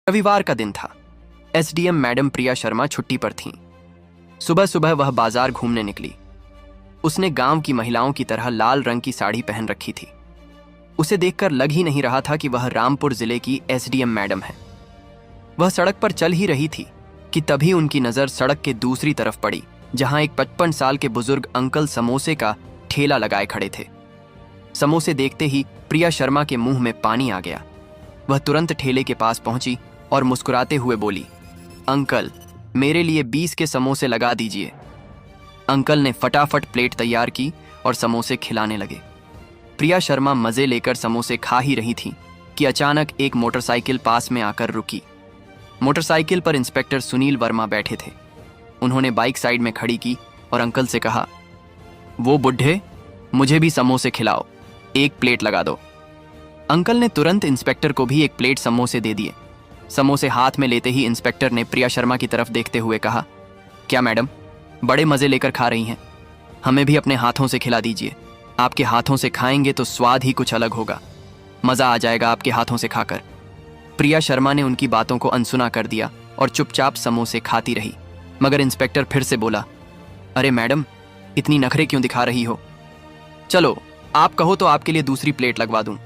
रविवार का दिन था। एसडीएम मैडम प्रिया शर्मा छुट्टी पर थीं। सुबह सुबह वह बाजार घूमने निकली। उसने गांव की महिलाओं की तरह लाल रंग की साड़ी पहन रखी थी। उसे देखकर लग ही नहीं रहा था कि वह रामपुर जिले की एसडीएम मैडम है। वह सड़क पर चल ही रही थी कि तभी उनकी नजर सड़क के दूसरी तरफ पड़ी, जहां एक 55 साल के बुजुर्ग अंकल समोसे का ठेला लगाए खड़े थे। समोसे देखते ही प्रिया शर्मा के मुंह में पानी आ गया। वह तुरंत ठेले के पास पहुंची और मुस्कुराते हुए बोली, अंकल, मेरे लिए 20 के समोसे लगा दीजिए। अंकल ने फटाफट प्लेट तैयार की और समोसे खिलाने लगे। प्रिया शर्मा मजे लेकर समोसे खा ही रही थी कि अचानक एक मोटरसाइकिल पास में आकर रुकी। मोटरसाइकिल पर इंस्पेक्टर सुनील वर्मा बैठे थे। उन्होंने बाइक साइड में खड़ी की और अंकल से कहा, वो बुढ़े, मुझे भी समोसे खिलाओ, एक प्लेट लगा दो। अंकल ने तुरंत इंस्पेक्टर को भी एक प्लेट समोसे दे दिए। समोसे हाथ में लेते ही इंस्पेक्टर ने प्रिया शर्मा की तरफ देखते हुए कहा, क्या मैडम, बड़े मजे लेकर खा रही हैं? हमें भी अपने हाथों से खिला दीजिए। आपके हाथों से खाएंगे तो स्वाद ही कुछ अलग होगा। मजा आ जाएगा आपके हाथों से खाकर। प्रिया शर्मा ने उनकी बातों को अनसुना कर दिया और चुपचाप समोसे खाती रही। मगर इंस्पेक्टर फिर से बोला, अरे मैडम, इतनी नखरे क्यों दिखा रही हो? चलो, आप कहो तो आपके लिए दूसरी प्लेट लगवा दूं।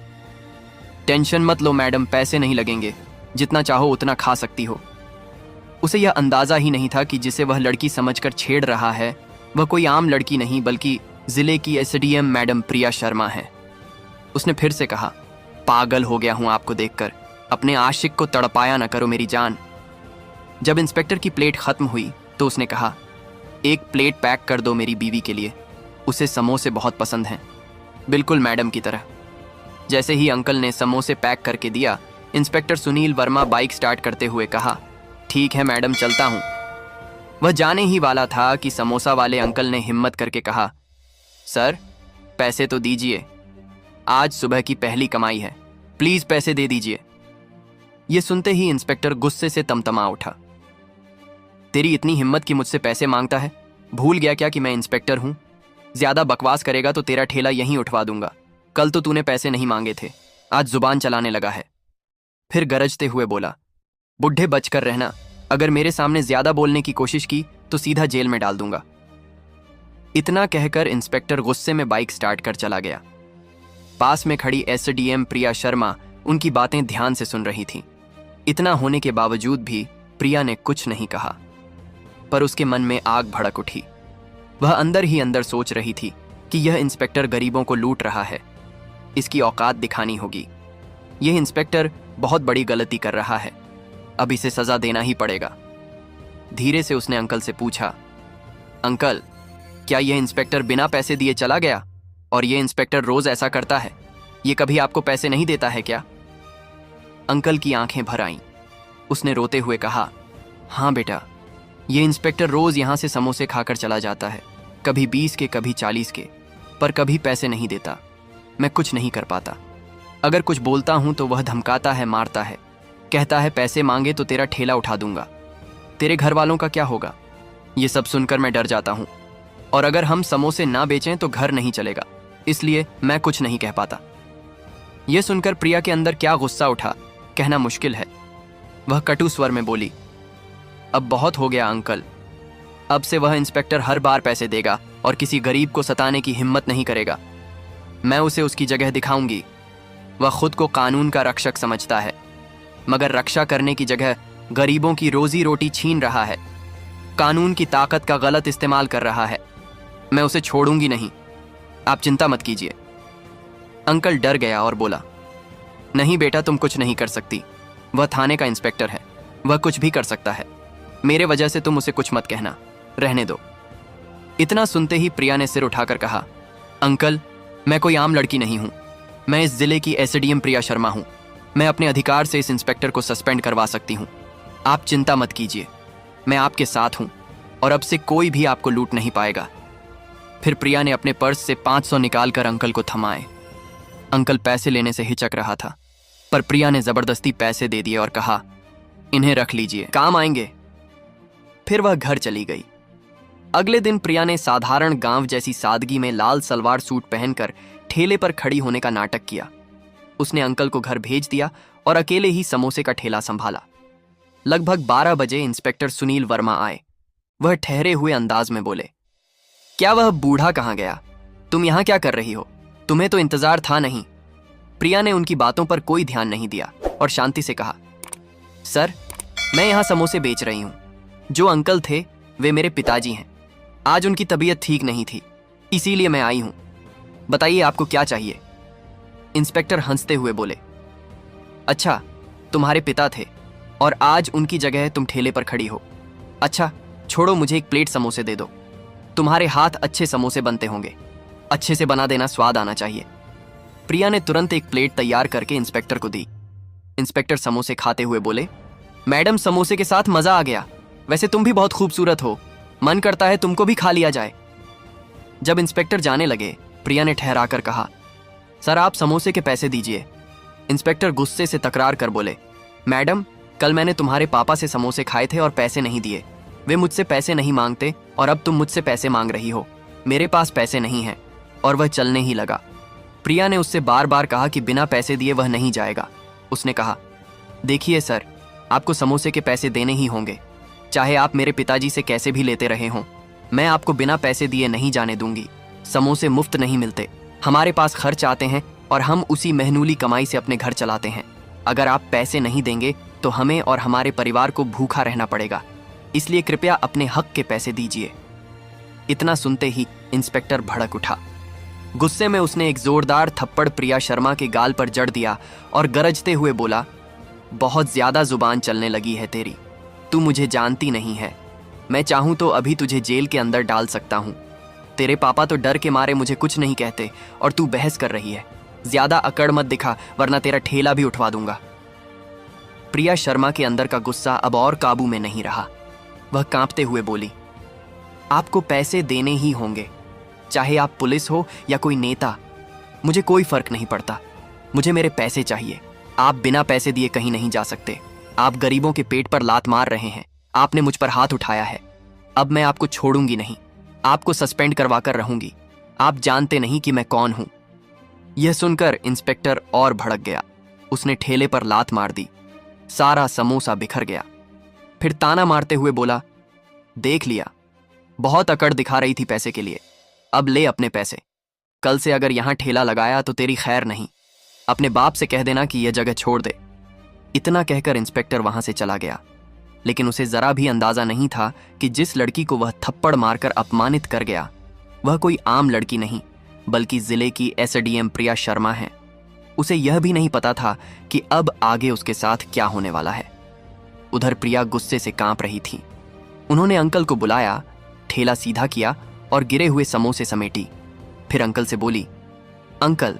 टेंशन मत लो मैडम, पैसे नहीं लगेंगे, जितना चाहो उतना खा सकती हो। उसे यह अंदाजा ही नहीं था कि जिसे वह लड़की समझकर छेड़ रहा है वह कोई आम लड़की नहीं बल्कि जिले की एसडीएम मैडम प्रिया शर्मा है। उसने फिर से कहा, पागल हो गया हूं आपको देखकर, अपने आशिक को तड़पाया न करो मेरी जान। जब इंस्पेक्टर की प्लेट खत्म हुई तो उसने कहा, एक प्लेट पैक कर दो मेरी बीवी के लिए, उसे समोसे बहुत पसंद हैं, बिल्कुल मैडम की तरह। जैसे ही अंकल ने समोसे पैक करके दिया, inspector Sunil Verma bike start करते हुए कहा, ठीक है मैडम, चलता हूं। वह जाने ही वाला था कि समोसा वाले अंकल ने हिम्मत करके कहा, सर, पैसे तो दीजिए, आज सुबह की पहली कमाई है, प्लीज पैसे दे दीजिए। यह सुनते ही इंस्पेक्टर गुस्से से तमतमा उठा। तेरी इतनी हिम्मत कि मुझसे पैसे मांगता है? भूल गया क्या कि मैं इंस्पेक्टर हूं? ज्यादा बकवास करेगा तो तेरा ठेला यहीं उठवा दूंगा। कल तो तूने पैसे नहीं मांगे थे, आज जुबान चलाने लगा है। फिर गरजते हुए बोला, बुढ़े बचकर रहना, अगर मेरे सामने ज्यादा बोलने की कोशिश की तो सीधा जेल में डाल दूंगा। इतना कहकर इंस्पेक्टर गुस्से में बाइक स्टार्ट कर चला गया। पास में खड़ी एसडीएम प्रिया शर्मा उनकी बातें ध्यान से सुन रही थी। इतना होने के बावजूद भी प्रिया ने कुछ नहीं कहा, पर उसके मन में आग भड़क उठी। वह अंदर ही अंदर सोच रही थी कि यह इंस्पेक्टर गरीबों को लूट रहा है, इसकी औकात दिखानी होगी। यह इंस्पेक्टर बहुत बड़ी गलती कर रहा है, अब इसे सजा देना ही पड़ेगा। धीरे से उसने अंकल से पूछा, अंकल, क्या यह इंस्पेक्टर बिना पैसे दिए चला गया? और यह इंस्पेक्टर रोज ऐसा करता है? यह कभी आपको पैसे नहीं देता है क्या? अंकल की आंखें भर आईं। उसने रोते हुए कहा, हाँ बेटा, यह इंस्पेक्टर रोज यहां से समोसे खाकर चला जाता है, कभी 20 के कभी 40 के, पर कभी पैसे नहीं देता। मैं कुछ नहीं कर पाता। अगर कुछ बोलता हूं तो वह धमकाता है, मारता है, कहता है पैसे मांगे तो तेरा ठेला उठा दूंगा। तेरे घर वालों का क्या होगा? ये सब सुनकर मैं डर जाता हूं, और अगर हम समोसे ना बेचें तो घर नहीं चलेगा, इसलिए मैं कुछ नहीं कह पाता। यह सुनकर प्रिया के अंदर क्या गुस्सा उठा, कहना मुश्किल है। वह कटु स्वर में बोली, अब बहुत हो गया अंकल, अब से वह इंस्पेक्टर हर बार पैसे देगा और किसी गरीब को सताने की हिम्मत नहीं करेगा। मैं उसे उसकी जगह दिखाऊंगी। वह खुद को कानून का रक्षक समझता है, मगर रक्षा करने की जगह गरीबों की रोजी रोटी छीन रहा है, कानून की ताकत का गलत इस्तेमाल कर रहा है। मैं उसे छोड़ूंगी नहीं, आप चिंता मत कीजिए। अंकल डर गया और बोला, नहीं बेटा, तुम कुछ नहीं कर सकती। वह थाने का इंस्पेक्टर है, वह कुछ भी कर सकता है। मेरे वजह से तुम उसे कुछ मत कहना, रहने दो। इतना सुनते ही प्रिया ने सिर उठाकर कहा, अंकल, मैं कोई आम लड़की नहीं हूं, मैं इस जिले की एसडीएम प्रिया शर्मा हूं। मैं अपने अधिकार से इस इंस्पेक्टर को सस्पेंड करवा सकती हूं। आप चिंता मत कीजिए, मैं आपके साथ हूं और अब से कोई भी आपको लूट नहीं पाएगा। फिर प्रिया ने अपने पर्स से 500 निकालकर अंकल को थमाए। अंकल पैसे लेने से हिचक रहा था, पर प्रिया ने जबरदस्ती पैसे दे दिए और कहा, इन्हें रख लीजिए, काम आएंगे। फिर वह घर चली गई। अगले दिन प्रिया ने साधारण गांव जैसी सादगी में लाल सलवार सूट पहनकर ठेले पर खड़ी होने का नाटक किया। उसने अंकल को घर भेज दिया और अकेले ही समोसे का ठेला संभाला। लगभग 12 बजे इंस्पेक्टर सुनील वर्मा आए। वह ठहरे हुए अंदाज में बोले, क्या वह बूढ़ा कहाँ गया? तुम यहाँ क्या कर रही हो? तुम्हें तो इंतजार था नहीं। प्रिया ने उनकी बातों पर कोई ध्यान नहीं दिया और शांति से कहा, सर, मैं यहाँ समोसे बेच रही हूँ। जो अंकल थे वे मेरे पिताजी हैं। आज उनकी तबीयत ठीक नहीं थी, इसीलिए मैं आई हूँ। बताइए आपको क्या चाहिए? इंस्पेक्टर हंसते हुए बोले, अच्छा, तुम्हारे पिता थे और आज उनकी जगह तुम ठेले पर खड़ी हो। अच्छा छोड़ो, मुझे एक प्लेट समोसे दे दो। तुम्हारे हाथ अच्छे समोसे बनते होंगे, अच्छे से बना देना, स्वाद आना चाहिए। प्रिया ने तुरंत एक प्लेट तैयार करके इंस्पेक्टर को दी। इंस्पेक्टर समोसे खाते हुए बोले, मैडम, समोसे के साथ मजा आ गया। वैसे तुम भी बहुत खूबसूरत हो, मन करता है तुमको भी खा लिया जाए। जब इंस्पेक्टर जाने लगे, प्रिया ने ठहराकर कहा, सर, आप समोसे के पैसे दीजिए। इंस्पेक्टर गुस्से से तकरार कर बोले, मैडम, कल मैंने तुम्हारे पापा से समोसे खाए थे और पैसे नहीं दिए। वे मुझसे पैसे नहीं मांगते और अब तुम मुझसे पैसे मांग रही हो। मेरे पास पैसे नहीं हैं। और वह चलने ही लगा। प्रिया ने उससे बार बार कहा कि बिना पैसे दिए वह नहीं जाएगा। उसने कहा, देखिए सर, आपको समोसे के पैसे देने ही होंगे, चाहे आप मेरे पिताजी से कैसे भी लेते रहे हों। मैं आपको बिना पैसे दिए नहीं जाने दूंगी। समोसे मुफ्त नहीं मिलते। हमारे पास खर्च आते हैं और हम उसी मेहनूली कमाई से अपने घर चलाते हैं। अगर आप पैसे नहीं देंगे तो हमें और हमारे परिवार को भूखा रहना पड़ेगा। इसलिए कृपया अपने हक के पैसे दीजिए। इतना सुनते ही इंस्पेक्टर भड़क उठा। गुस्से में उसने एक जोरदार थप्पड़ प्रिया शर्मा के गाल पर जड़ दिया और गरजते हुए बोला, बहुत ज्यादा जुबान चलने लगी है तेरी। तू मुझे जानती नहीं है। मैं चाहूं तो अभी तुझे जेल के अंदर डाल सकता हूं। तेरे पापा तो डर के मारे मुझे कुछ नहीं कहते और तू बहस कर रही है। ज्यादा अकड़ मत दिखा, वरना तेरा ठेला भी उठवा दूंगा। प्रिया शर्मा के अंदर का गुस्सा अब और काबू में नहीं रहा। वह कांपते हुए बोली, आपको पैसे देने ही होंगे, चाहे आप पुलिस हो या कोई नेता। मुझे कोई फर्क नहीं पड़ता। मुझे मेरे पैसे चाहिए। आप बिना पैसे दिए कहीं नहीं जा सकते। आप गरीबों के पेट पर लात मार रहे हैं। आपने मुझ पर हाथ उठाया है। अब मैं आपको छोड़ूंगी नहीं। आपको सस्पेंड करवा कर रहूंगी। आप जानते नहीं कि मैं कौन हूं। यह सुनकर इंस्पेक्टर और भड़क गया। उसने ठेले पर लात मार दी। सारा समोसा बिखर गया। फिर ताना मारते हुए बोला, देख लिया, बहुत अकड़ दिखा रही थी पैसे के लिए। अब ले अपने पैसे। कल से अगर यहां ठेला लगाया तो तेरी खैर नहीं। अपने बाप से कह देना कि यह जगह छोड़ दे। इतना कहकर इंस्पेक्टर वहां से चला गया। लेकिन उसे जरा भी अंदाजा नहीं था कि जिस लड़की को वह थप्पड़ मारकर अपमानित कर गया, वह कोई आम लड़की नहीं, बल्कि जिले की एसडीएम प्रिया शर्मा है। उसे यह भी नहीं पता था कि अब आगे उसके साथ क्या होने वाला है। उधर प्रिया गुस्से से कांप रही थी। उन्होंने अंकल को बुलाया, ठेला सीधा किया और गिरे हुए समोसे समेटी। फिर अंकल से बोली, अंकल,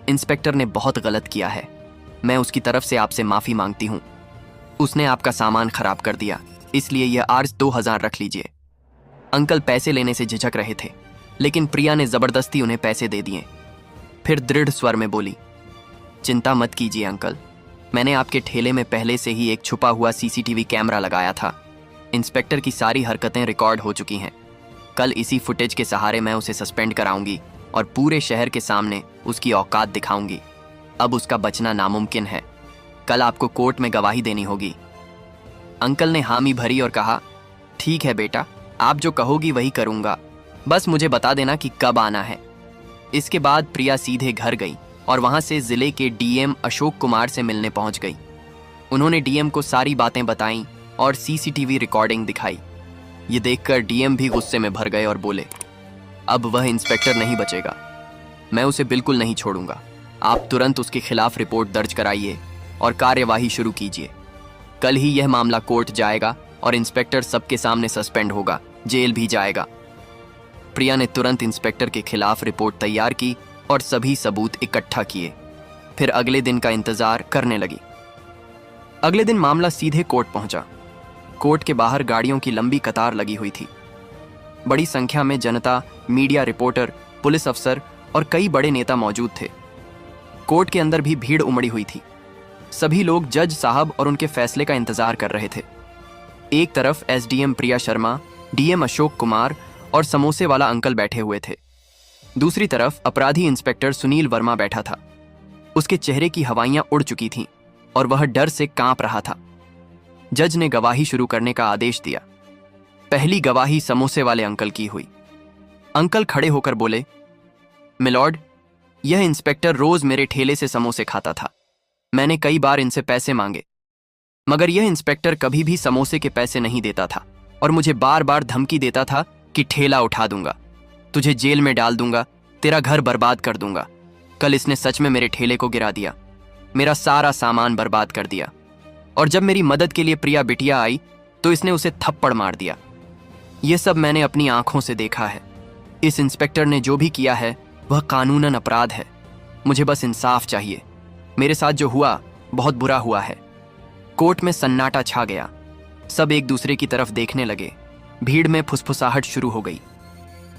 इंस्पेक्टर ने बहुत गलत किया है। मैं उसकी तरफ से आपसे माफी मांगती हूं। उसने आपका सामान खराब कर दिया, इसलिए यह आर्ज 2000 रख लीजिए। अंकल पैसे लेने से झिझक रहे थे, लेकिन प्रिया ने जबरदस्ती उन्हें पैसे दे दिए। फिर दृढ़ स्वर में बोली, चिंता मत कीजिए अंकल, मैंने आपके ठेले में पहले से ही एक छुपा हुआ सीसीटीवी कैमरा लगाया था। इंस्पेक्टर की सारी हरकतें रिकॉर्ड हो चुकी हैं। कल इसी फुटेज के सहारे मैं उसे सस्पेंड कराऊंगी और पूरे शहर के सामने उसकी औकात दिखाऊंगी। अब उसका बचना नामुमकिन है। कल आपको कोर्ट में गवाही देनी होगी। अंकल ने हामी भरी और कहा, ठीक है बेटा, आप जो कहोगी वही करूंगा। बस मुझे बता देना कि कब आना है। इसके बाद प्रिया सीधे घर गई और वहां से जिले के डीएम अशोक कुमार से मिलने पहुंच गई। उन्होंने डीएम को सारी बातें बताईं और सीसीटीवी रिकॉर्डिंग दिखाई। ये देखकर डीएम भी गुस्से में भर गए और बोले, अब वह इंस्पेक्टर नहीं बचेगा। मैं उसे बिल्कुल नहीं छोड़ूंगा। आप तुरंत उसके खिलाफ रिपोर्ट दर्ज कराइए और कार्यवाही शुरू कीजिए। कल ही यह मामला कोर्ट जाएगा और इंस्पेक्टर सबके सामने सस्पेंड होगा, जेल भी जाएगा। प्रिया ने तुरंत इंस्पेक्टर के खिलाफ रिपोर्ट तैयार की और सभी सबूत इकट्ठा किए। फिर अगले दिन का इंतजार करने लगी। अगले दिन मामला सीधे कोर्ट पहुंचा। कोर्ट के बाहर गाड़ियों की लंबी कतार लगी हुई थी। बड़ी संख्या में जनता, मीडिया रिपोर्टर, पुलिस अफसर और कई बड़े नेता मौजूद थे। कोर्ट के अंदर भी भीड़ उमड़ी हुई थी। सभी लोग जज साहब और उनके फैसले का इंतजार कर रहे थे। एक तरफ एसडीएम प्रिया शर्मा, डीएम अशोक कुमार और समोसे वाला अंकल बैठे हुए थे। दूसरी तरफ अपराधी इंस्पेक्टर सुनील वर्मा बैठा था। उसके चेहरे की हवाइयां उड़ चुकी थीं और वह डर से कांप रहा था। जज ने गवाही शुरू करने का आदेश दिया। पहली गवाही समोसे वाले अंकल की हुई। अंकल खड़े होकर बोले, मिलॉर्ड, यह इंस्पेक्टर रोज मेरे ठेले से समोसे खाता था। मैंने कई बार इनसे पैसे मांगे, मगर यह इंस्पेक्टर कभी भी समोसे के पैसे नहीं देता था और मुझे बार बार धमकी देता था कि ठेला उठा दूंगा, तुझे जेल में डाल दूंगा, तेरा घर बर्बाद कर दूंगा। कल इसने सच में मेरे ठेले को गिरा दिया, मेरा सारा सामान बर्बाद कर दिया, और जब मेरी मदद के लिए प्रिया बिटिया आई तो इसने उसे थप्पड़ मार दिया। यह सब मैंने अपनी आंखों से देखा है। इस इंस्पेक्टर ने जो भी किया है वह कानूनन अपराध है। मुझे बस इंसाफ चाहिए। मेरे साथ जो हुआ बहुत बुरा हुआ है। कोर्ट में सन्नाटा छा गया। सब एक दूसरे की तरफ देखने लगे। भीड़ में फुसफुसाहट शुरू हो गई।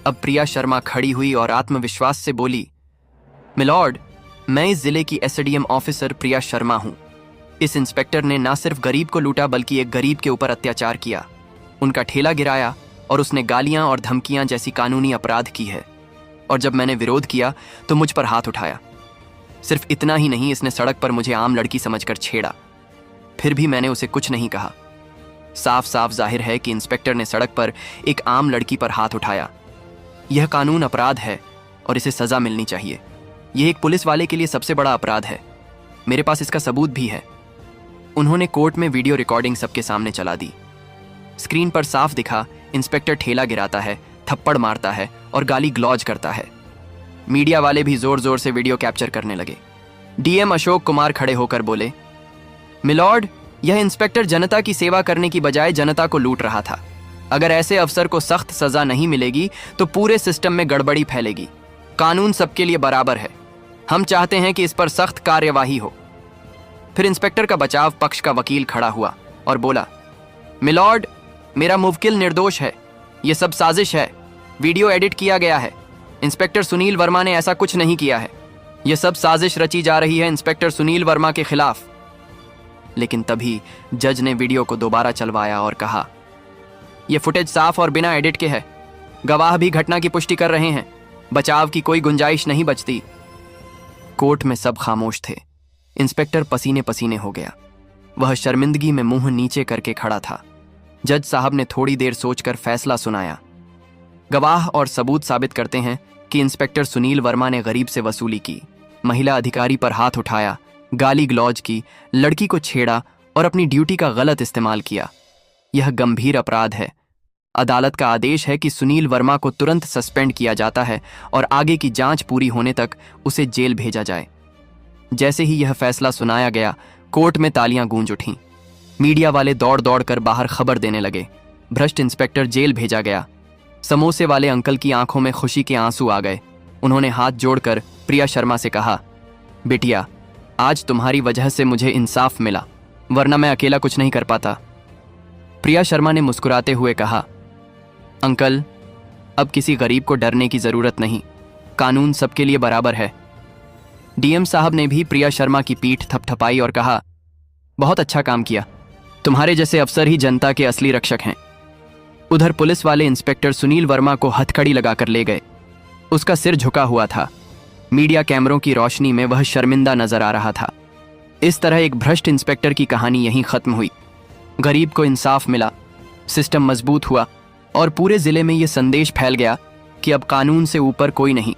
अब प्रिया शर्मा खड़ी हुई और आत्मविश्वास से बोली, मिलॉर्ड, मैं इस जिले की एसडीएम ऑफिसर प्रिया शर्मा हूं। इस इंस्पेक्टर ने ना सिर्फ गरीब को लूटा बल्कि एक गरीब के ऊपर अत्याचार किया, उनका ठेला गिराया और उसने गालियां और धमकियां जैसी कानूनी अपराध की है। और जब मैंने विरोध किया तो मुझ पर हाथ उठाया। सिर्फ इतना ही नहीं, इसने सड़क पर मुझे आम लड़की समझकर छेड़ा। फिर भी मैंने उसे कुछ नहीं कहा। साफ साफ जाहिर है कि इंस्पेक्टर ने सड़क पर एक आम लड़की पर हाथ उठाया। यह कानून अपराध है और इसे सजा मिलनी चाहिए। यह एक पुलिस वाले के लिए सबसे बड़ा अपराध है। मेरे पास इसका सबूत भी है। उन्होंने कोर्ट में वीडियो रिकॉर्डिंग सबके सामने चला दी। स्क्रीन पर साफ दिखा, इंस्पेक्टर ठेला गिराता है, थप्पड़ मारता है और गाली ग्लॉज करता है। मीडिया वाले भी जोर जोर से वीडियो कैप्चर करने लगे। डीएम अशोक कुमार खड़े होकर बोले, मिलॉर्ड, यह इंस्पेक्टर जनता की सेवा करने की बजाय जनता को लूट रहा था। अगर ऐसे अफसर को सख्त सजा नहीं मिलेगी तो पूरे सिस्टम में गड़बड़ी फैलेगी। कानून सबके लिए बराबर है। हम चाहते हैं कि इस पर सख्त कार्यवाही हो। फिर इंस्पेक्टर का बचाव पक्ष का वकील खड़ा हुआ और बोला, मिलॉर्ड, मेरा मुवक्किल निर्दोष है। यह सब साजिश है। वीडियो एडिट किया गया है। इंस्पेक्टर सुनील वर्मा ने ऐसा कुछ नहीं किया है। यह सब साजिश रची जा रही है इंस्पेक्टर सुनील वर्मा के खिलाफ। लेकिन तभी जज ने वीडियो को दोबारा चलवाया और कहा, यह फुटेज साफ और बिना एडिट के है। गवाह भी घटना की पुष्टि कर रहे हैं। बचाव की कोई गुंजाइश नहीं बचती। कोर्ट में सब खामोश थे। इंस्पेक्टर पसीने पसीने हो गया। वह शर्मिंदगी में मुंह नीचे करके खड़ा था। जज साहब ने थोड़ी देर सोचकर फैसला सुनाया। गवाह और सबूत साबित करते हैं कि इंस्पेक्टर सुनील वर्मा ने गरीब से वसूली की, महिला अधिकारी पर हाथ उठाया, गाली ग्लॉज की, लड़की को छेड़ा और अपनी ड्यूटी का गलत इस्तेमाल किया। यह गंभीर अपराध है। अदालत का आदेश है कि सुनील वर्मा को तुरंत सस्पेंड किया जाता है और आगे की जांच पूरी होने तक उसे जेल भेजा जाए। जैसे ही यह फैसला सुनाया गया, कोर्ट में तालियां गूंज उठीं। मीडिया वाले दौड़ दौड़ कर बाहर खबर देने लगे। भ्रष्ट इंस्पेक्टर जेल भेजा गया। समोसे वाले अंकल की आंखों में खुशी के आंसू आ गए। उन्होंने हाथ जोड़कर प्रिया शर्मा से कहा, बिटिया, आज तुम्हारी वजह से मुझे इंसाफ मिला, वरना मैं अकेला कुछ नहीं कर पाता। प्रिया शर्मा ने मुस्कुराते हुए कहा, अंकल, अब किसी गरीब को डरने की जरूरत नहीं। कानून सबके लिए बराबर है। डीएम साहब ने भी प्रिया शर्मा की पीठ थपथपाई और कहा, बहुत अच्छा काम किया। तुम्हारे जैसे अफसर ही जनता के असली रक्षक हैं। उधर पुलिस वाले इंस्पेक्टर सुनील वर्मा को हथकड़ी लगाकर ले गए। उसका सिर झुका हुआ था। मीडिया कैमरों की रोशनी में वह शर्मिंदा नजर आ रहा था। इस तरह एक भ्रष्ट इंस्पेक्टर की कहानी यहीं खत्म हुई। गरीब को इंसाफ मिला, सिस्टम मजबूत हुआ और पूरे जिले में यह संदेश फैल गया कि अब कानून से ऊपर कोई नहीं।